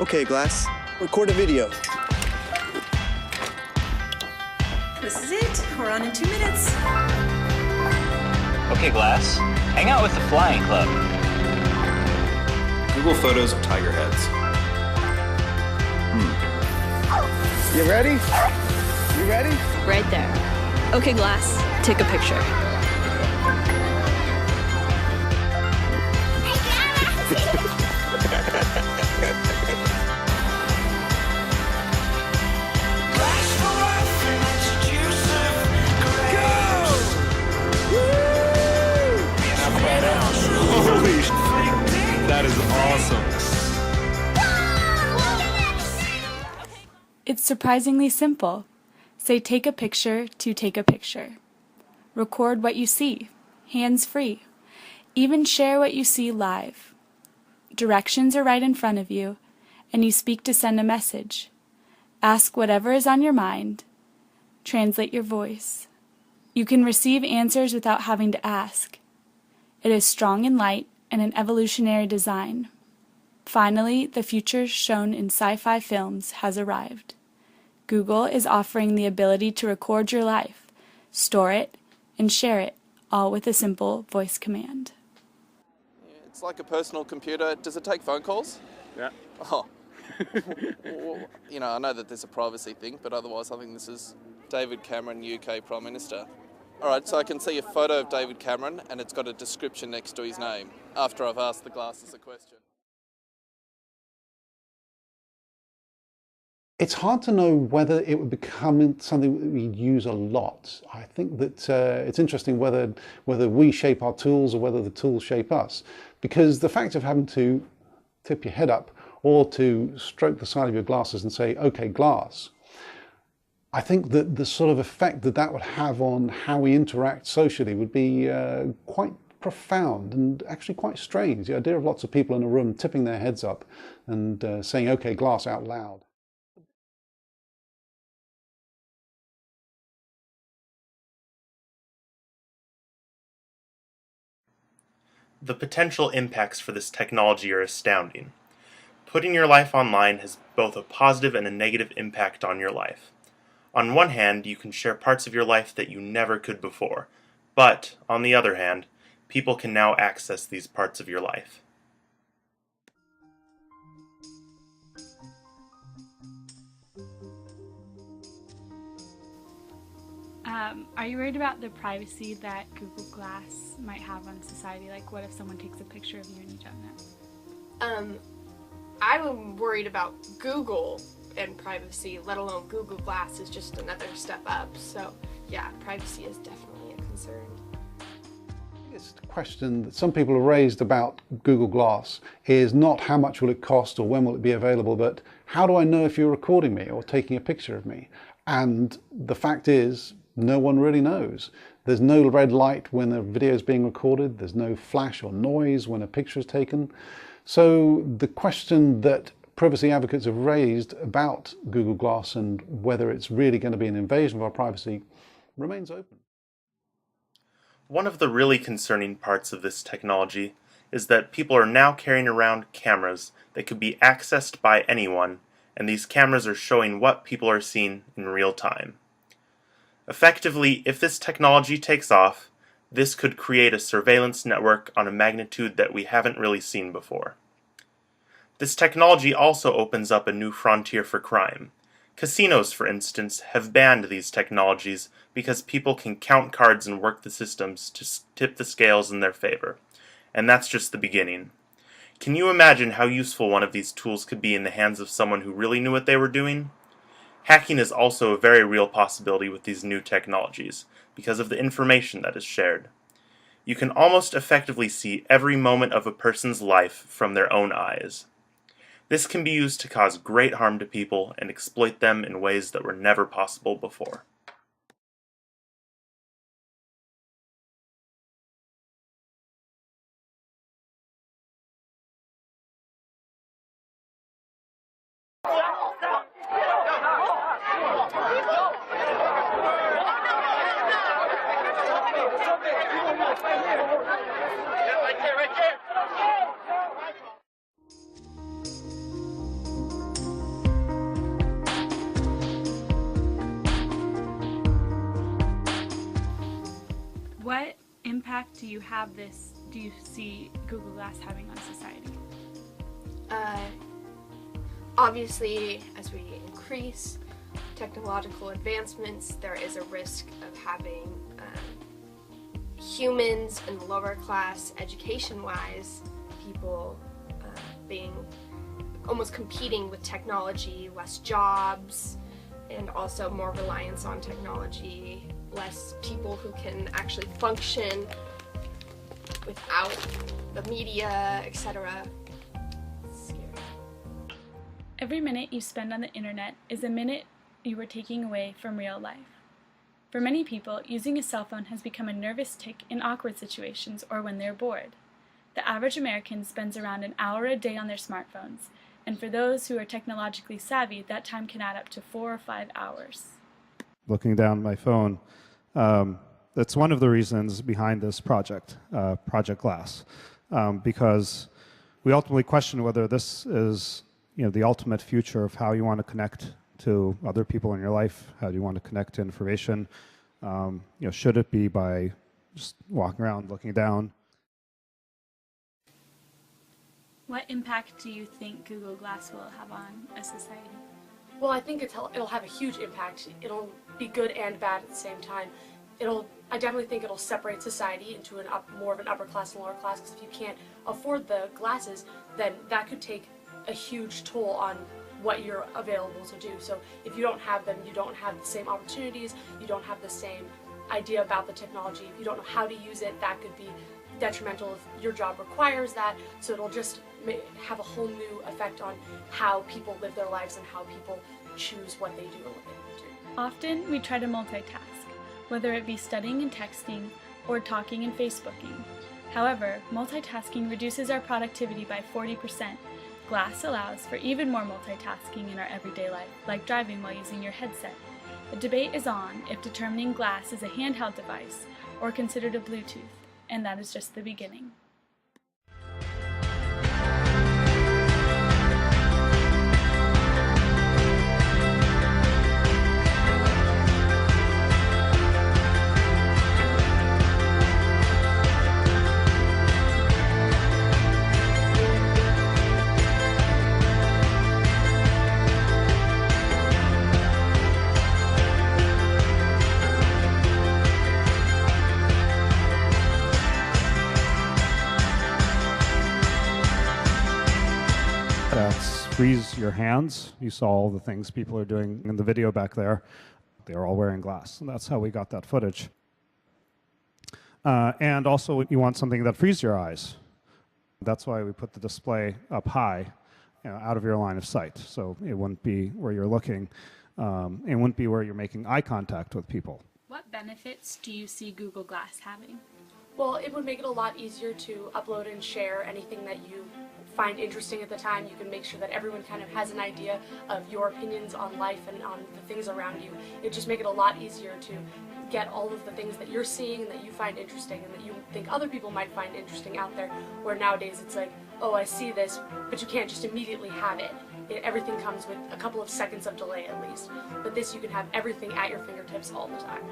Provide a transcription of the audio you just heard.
Okay, Glass, record a video. This is it. We're on in 2 minutes. Okay, Glass, hang out with the Flying Club. Google photos of tiger heads. You ready? You ready? Right there. Okay, Glass, take a picture. Holy sh**. That is awesome. It's surprisingly simple. Say take a picture to take a picture. Record what you see, hands-free. Even share what you see live. Directions are right in front of you, and you speak to send a message. Ask whatever is on your mind. Translate your voice. You can receive answers without having to ask. It is strong and light and an evolutionary design. Finally, the future shown in sci-fi films has arrived. Google is offering the ability to record your life, store it, and share it, all with a simple voice command. It's like a personal computer. Does it take phone calls? Yeah. Oh. Well, you know, I know that there's a privacy thing, but otherwise I think this is David Cameron, UK Prime Minister. All right, so I can see a photo of David Cameron and it's got a description next to his name after I've asked the glasses a question. It's hard to know whether it would become something that we use a lot. I think that it's interesting whether we shape our tools or whether the tools shape us. Because the fact of having to tip your head up or to stroke the side of your glasses and say, okay, glass, I think that the sort of effect that that would have on how we interact socially would be quite profound and actually quite strange. The idea of lots of people in a room tipping their heads up and saying, okay, glass out loud. The potential impacts for this technology are astounding. Putting your life online has both a positive and a negative impact on your life. On one hand, you can share parts of your life that you never could before, but, on the other hand, people can now access these parts of your life. Are you worried about the privacy that Google Glass might have on society? Like, what if someone takes a picture of you and you don't know? I'm worried about Google and privacy, let alone Google Glass is just another step up. So, yeah, privacy is definitely a concern. The biggest question that some people have raised about Google Glass is not how much will it cost or when will it be available, but how do I know if you're recording me or taking a picture of me? And the fact is, no one really knows. There's no red light when a video is being recorded. There's no flash or noise when a picture is taken. So the question that privacy advocates have raised about Google Glass and whether it's really going to be an invasion of our privacy remains open. One of the really concerning parts of this technology is that people are now carrying around cameras that could be accessed by anyone, and these cameras are showing what people are seeing in real time. Effectively, if this technology takes off, this could create a surveillance network on a magnitude that we haven't really seen before. This technology also opens up a new frontier for crime. Casinos, for instance, have banned these technologies because people can count cards and work the systems to tip the scales in their favor. And that's just the beginning. Can you imagine how useful one of these tools could be in the hands of someone who really knew what they were doing? Hacking is also a very real possibility with these new technologies, because of the information that is shared. You can almost effectively see every moment of a person's life from their own eyes. This can be used to cause great harm to people and exploit them in ways that were never possible before. impact do you see Google Glass having on society? Obviously, as we increase technological advancements, there is a risk of having humans in the lower class, education-wise, people being almost competing with technology, less jobs, and also more reliance on technology, less people who can actually function without the media, etc. It's scary. Every minute you spend on the internet is a minute you are taking away from real life. For many people, using a cell phone has become a nervous tic in awkward situations or when they're bored. The average American spends around an hour a day on their smartphones, and for those who are technologically savvy, that time can add up to 4 or 5 hours. Looking down my phone, that's one of the reasons behind this project, Project Glass, because we ultimately question whether this is, the ultimate future of how you want to connect to other people in your life, how do you want to connect to information. Should it be by just walking around looking down? What impact do you think Google Glass will have on a society? Well, I think it'll have a huge impact. It'll be good and bad at the same time. I definitely think it'll separate society into more of an upper class and lower class, because if you can't afford the glasses, then that could take a huge toll on what you're available to do. So if you don't have them, you don't have the same opportunities, you don't have the same idea about the technology. If you don't know how to use it, that could be detrimental if your job requires that. So it'll just have a whole new effect on how people live their lives and how people choose what they do and what they don't do. Often we try to multitask, whether it be studying and texting or talking and Facebooking. However, multitasking reduces our productivity by 40%. Glass allows for even more multitasking in our everyday life, like driving while using your headset. The debate is on if determining glass is a handheld device or considered a Bluetooth, and that is just the beginning. Freeze your hands. You saw all the things people are doing in the video back there. They're all wearing glass, and that's how we got that footage. And also, you want something that frees your eyes. That's why we put the display up high, out of your line of sight, so it wouldn't be where you're looking. It wouldn't be where you're making eye contact with people. What benefits do you see Google Glass having? Well, it would make it a lot easier to upload and share anything that you find interesting at the time. You can make sure that everyone kind of has an idea of your opinions on life and on the things around you. It just make it a lot easier to get all of the things that you're seeing and that you find interesting and that you think other people might find interesting out there, where nowadays it's like, oh, I see this, but you can't just immediately have it. Everything comes with a couple of seconds of delay at least. But this, you can have everything at your fingertips all the time.